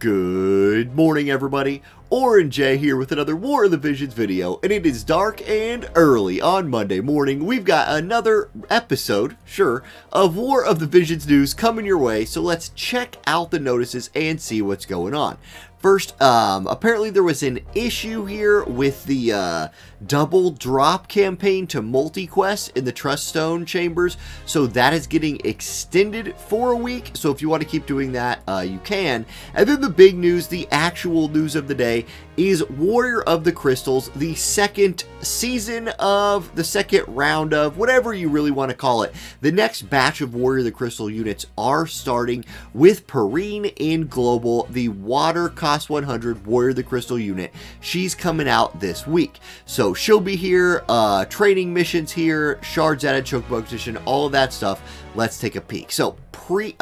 Good morning, everybody. Orange J here with another War of the Visions video, and it is dark and early on Monday morning. We've got another episode, sure, of War of the Visions news coming your way, so let's check out the notices and see what's going on. First, apparently there was an issue here with the double drop campaign to multi-quest in the Trust Stone chambers, so that is getting extended for a week, so if you want to keep doing that, you can. And then the big news, the actual news of the day, is Warrior of the Crystals, the second season of, the second round of, whatever you really want to call it. The next batch of Warrior of the Crystal units are starting with Perine in Global, the Water Cost 100 Warrior of the Crystal unit. She's coming out this week. So she'll be here, training missions here, shards added, chokebow position, all of that stuff. Let's take a peek. So quick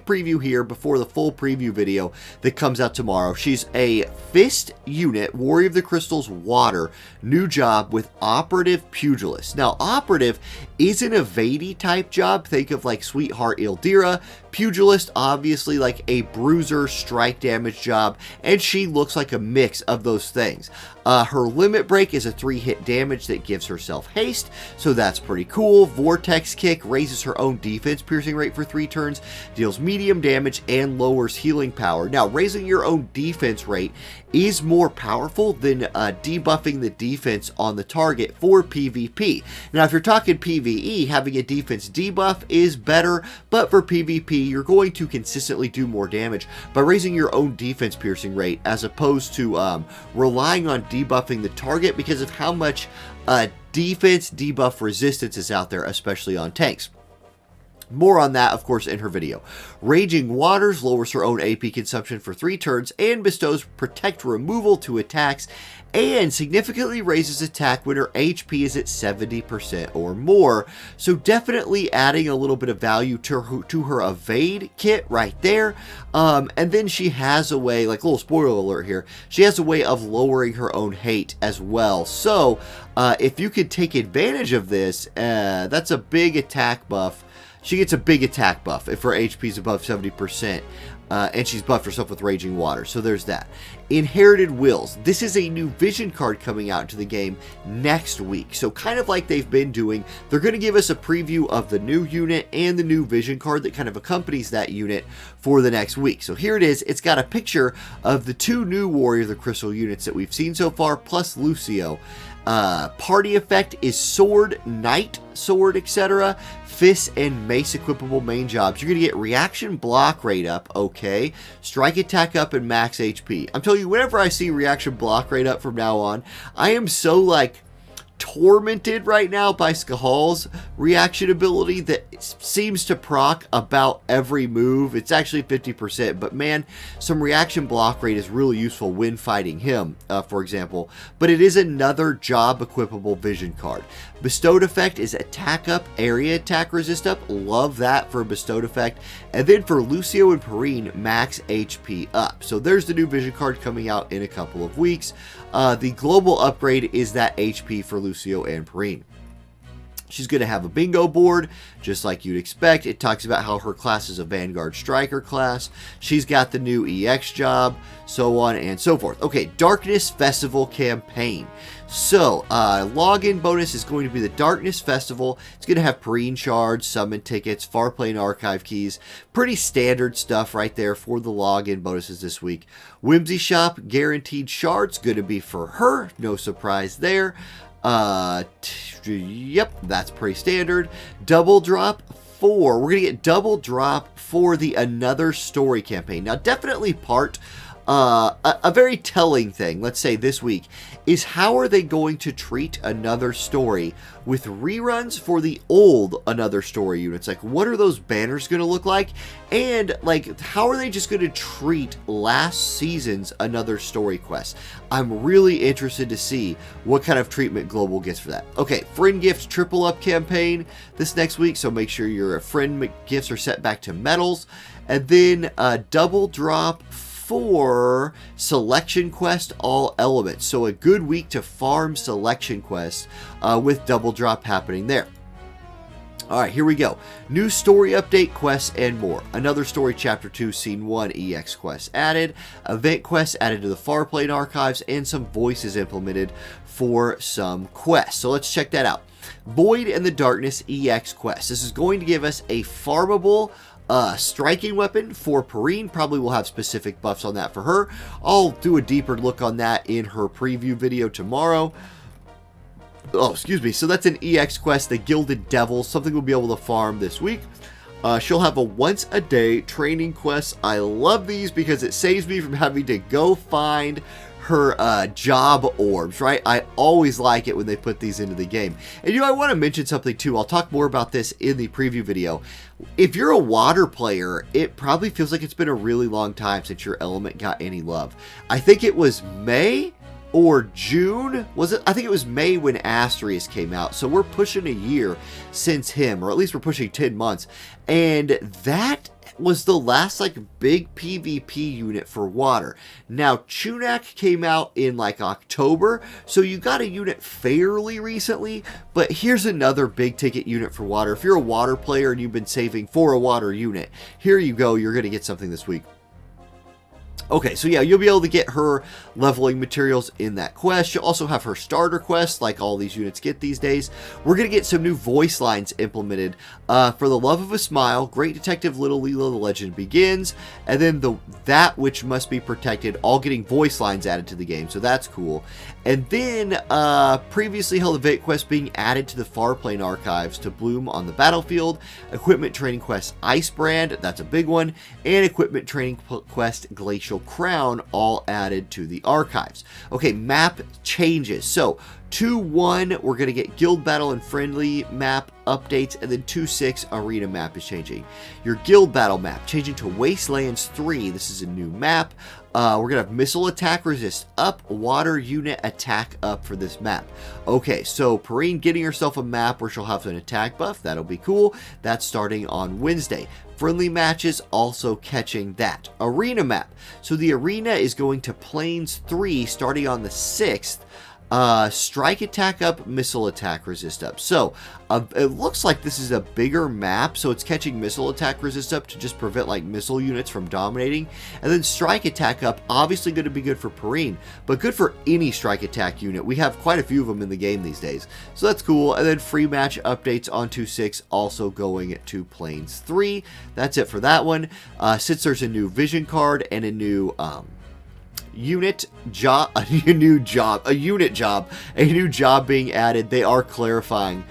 preview here before the full preview video that comes out tomorrow. She's a Fist unit, Warrior of the Crystals Water, new job with Operative Pugilist. Now, Operative is an evadey type job. Think of like Sweetheart Ildira. Pugilist, obviously like a bruiser strike damage job, and she looks like a mix of those things. Her limit break is a 3-hit damage that gives herself haste, so that's pretty cool. Vortex Kick raises her own defense piercing rate for 3 turns, deals medium damage, and lowers healing power. Now, raising your own defense rate is more powerful than debuffing the defense on the target for PvP. Now, if you're talking PvE, having a defense debuff is better, but for PvP, you're going to consistently do more damage by raising your own defense piercing rate as opposed to relying on debuffing the target because of how much defense debuff resistance is out there, especially on tanks. More on that, of course, in her video. Raging Waters lowers her own AP consumption for 3 turns and bestows Protect Removal to attacks and significantly raises attack when her HP is at 70% or more. So definitely adding a little bit of value to her evade kit right there. And then she has a way, like a little spoiler alert here, she has a way of lowering her own hate as well. So if you could take advantage of this, that's a big attack buff. She gets a big attack buff if her HP is above 70%, and she's buffed herself with Raging Water, so there's that. Inherited Wills. This is a new vision card coming out into the game next week, so kind of like they've been doing, they're going to give us a preview of the new unit and the new vision card that kind of accompanies that unit for the next week. So here it is. It's got a picture of the 2 new Warrior of the Crystal units that we've seen so far, plus Lucio. Party effect is Sword, Knight, Sword, etc. Fist and Mace equipable main jobs. You're going to get reaction block rate up, okay. Strike attack up and max HP. I'm telling you, whenever I see reaction block rate up from now on, I am so like tormented right now by Skahal's reaction ability that seems to proc about every move. It's actually 50%, but man, some reaction block rate is really useful when fighting him, for example. But it is another job equipable vision card. Bestowed effect is attack up, area attack resist up. Love that for a bestowed effect. And then for Lucio and Perine, max HP up. So there's the new vision card coming out in a couple of weeks. The global upgrade is that HP for Lucio and Perine. She's going to have a bingo board, just like you'd expect. It talks about how her class is a Vanguard Striker class. She's got the new EX job, so on and so forth. Okay, Darkness Festival campaign. So, login bonus is going to be the Darkness Festival. It's going to have Perine shards, summon tickets, Farplane archive keys. Pretty standard stuff right there for the login bonuses this week. Whimsy Shop, guaranteed shards, going to be for her. No surprise there. Yep, that's pretty standard. Double drop 4. We're gonna get double drop for the Another Story campaign. Now, definitely part a very telling thing, let's say this week, is how are they going to treat Another Story with reruns for the old Another Story units? Like, what are those banners going to look like? And, like, how are they just going to treat last season's Another Story quest? I'm really interested to see what kind of treatment Global gets for that. Okay, Friend Gift Triple Up campaign this next week, so make sure your friend gifts are set back to medals. And then double drop for Selection Quest all elements. So a good week to farm Selection Quest with double drop happening there. Alright, here we go. New story update, quests, and more. Another story, Chapter 2, Scene 1, EX quests added. Event quests added to the Farplane archives, and some voices implemented for some quests. So let's check that out. Void and the Darkness EX quest. This is going to give us a farmable striking weapon for Perine. Probably will have specific buffs on that for her. I'll do a deeper look on that in her preview video tomorrow. Oh, excuse me. So that's an EX quest, the Gilded Devil, something we'll be able to farm this week. She'll have a once a day training quest. I love these because it saves me from having to go find her job orbs, right? I always like it when they put these into the game. And I want to mention something too. I'll talk more about this in the preview video. If you're a water player, it probably feels like it's been a really long time since your element got any love. I think it was May or June, was it? I think it was May when Asterius came out. So we're pushing a year since him, or at least we're pushing 10 months. And that was the last big PvP unit for water. Now Chunak came out in October, so you got a unit fairly recently, but here's another big ticket unit for water. If you're a water player and you've been saving for a water unit, here you go, you're going to get something this week. Okay, so yeah, you'll be able to get her leveling materials in that quest. You'll also have her starter quest, like all these units get these days. We're going to get some new voice lines implemented. For the Love of a Smile, Great Detective Little Lilo, the Legend Begins, and then That Which Must Be Protected, all getting voice lines added to the game, so that's cool. And then, previously held event quest being added to the Farplane archives to bloom on the battlefield. Equipment training quest Icebrand, that's a big one, and equipment training quest Glacial Crown, all added to the archives. Okay, map changes. So 2.1, we're going to get Guild Battle and Friendly map updates, and then 2.6 Arena map is changing. Your Guild Battle map changing to Wastelands 3. This is a new map. We're going to have Missile Attack Resist up, Water Unit Attack up for this map. Okay, so Perine getting herself a map where she'll have an attack buff. That'll be cool. That's starting on Wednesday. Friendly matches also catching that. Arena map. So the arena is going to Plains 3 starting on the 6th. Strike attack up, missile attack resist up. So it looks like this is a bigger map, so it's catching missile attack resist up to just prevent missile units from dominating, and then strike attack up, obviously going to be good for Perine, but good for any strike attack unit. We have quite a few of them in the game these days, so that's cool. And then free match updates on 2.6 also going to Plains 3. That's it for that one. Since there's a new vision card and a new unit job being added, they are clarifying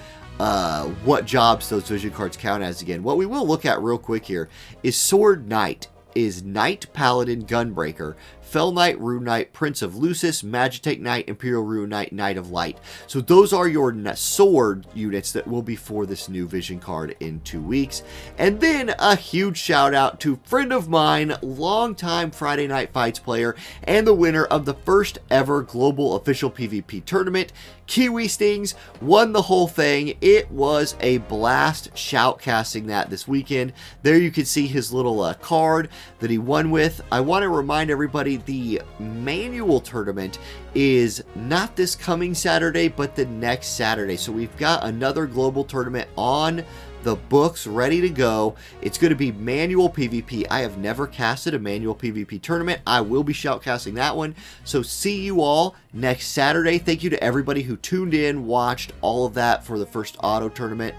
what jobs those vision cards count as again. What we will look at real quick here is Sword Knight is Knight Paladin Gunbreaker, Fell Knight, Rune Knight, Prince of Lucis, Magitek Knight, Imperial Rune Knight, Knight of Light. So those are your sword units that will be for this new vision card in 2 weeks. And then a huge shout out to friend of mine, longtime Friday Night Fights player, and the winner of the first ever global official PvP tournament, Kiwi Stings, won the whole thing. It was a blast shoutcasting that this weekend. There you can see his little card that he won with. I want to remind everybody the manual tournament is not this coming Saturday, but the next Saturday. So we've got another global tournament on the books ready to go. It's going to be manual PvP. I have never casted a manual PvP tournament. I will be shoutcasting that one. So see you all next Saturday. Thank you to everybody who tuned in, watched all of that for the first auto tournament.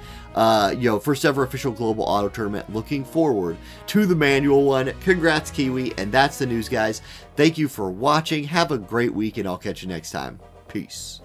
First ever official global auto tournament. Looking forward to the manual one. Congrats, Kiwi. And that's the news, guys. Thank you for watching. Have a great week, and I'll catch you next time. Peace.